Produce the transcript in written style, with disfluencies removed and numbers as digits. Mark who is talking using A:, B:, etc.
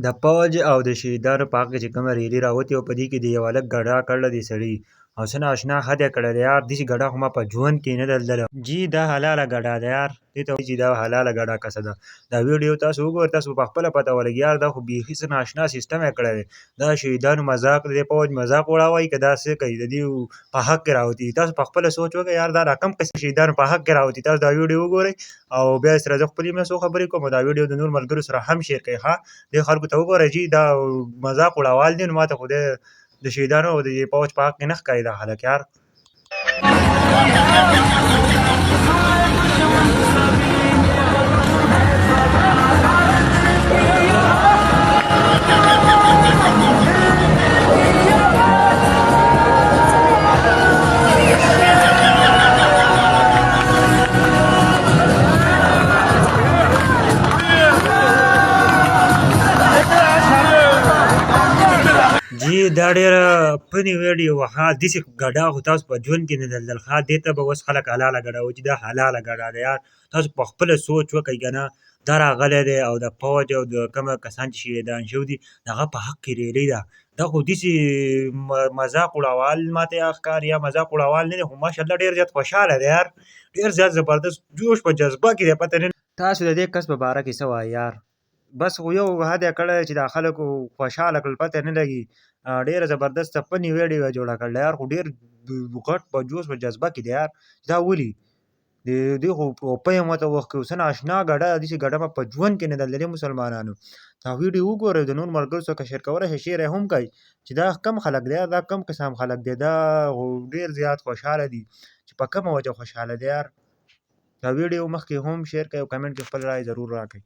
A: د پوځ او د شهیدانو په حق کې چې کومه ریلي راوتې وه، په دې کې د یو هلک ګډا کړله دې سړي، او څه ناشنا حد یې کړی دی یار. داسې ګډا خو ما په ژوند کې نه ده لیدلې. جي دا حلاله ګډا ده یار، دې ته وایي چې دا حلاله ګډا کسه ده. دا ویډیو تاسو وګورئ، تاسو به په خپله پته ولګي یار دا خو بیخي څه ناشنا سیسټم یې کړی دی. دا شهیدانو مذاق دی، د پوځ مذاق وړاوی که دا څه کوي، د دې په حق کې راوتي. تاسو په خپله سوچ وکړئ یار دا کوم قسم شهیدانو په حق کې راوتي. تاسو دا ویډیو وګورئ او بیا سره زه خپلې څو خبرې کوم، دا ویډیو د نور ملګرو سره هم شیر کړئ. ښه دې خلکو ته وګورئ چې دا مذاق اړول دي، نو ماته خو د شهیدانو او د پوځ په حق کې نه ښکاري دا هلک یار. جی دا ډېره فني ویډیو وه. ښه داسې ګډا خو تاسو په ژوند کې نه ده لیدل. ښه دې ته به اوس خلک حلاله ګډا وایي چې دا حلاله ګډا ده یار. تاسو په خپله سوچ وکړئ که نه، دا راغلی دی او د پوځ او د کومه کسان چې شهیدان شوي دي د هغه په حق کې ریلۍ ده. دا خو داسې مذاق اړول ماته یا ښکاري یا مذاق اړول نه دی، خو ماشاءالله ډېر زیات خوشحاله دی یار، ډېر زیات زبردست جوش په جذبه کې دی. پته نه تاسو د دې کس په باره کې څه وایئ یار؟ بس خو یو حد یې کړی دی چې دا خلکو خوشحاله کړل، پته نه لګي. ډېره زبردسته فني ویډیو یې جوړه کړله یار، خو ډېر غټ په جوش په جذبه کې دی یار. دا ولي دې خو روپۍ هم ورته ورکړو، څه ناشنا ګډه ده، داسې ګډه مې په ژوند کې نه ده لیدلې مسلمانانو. دا ویډیو وګورئ، د نور ملګرو سره که شیر کولی شئ شیر یې هم کړئ چې دا کم خلک دی یار، دا کم قسم خلک دی، دا خو ډېر زیات خوشحاله دي چې په کومه وجه خوشحاله دی یار. دا ویډیو مخکې هم شیر کړئ او کمنټ کې خپل رایې ضرور راکړئ.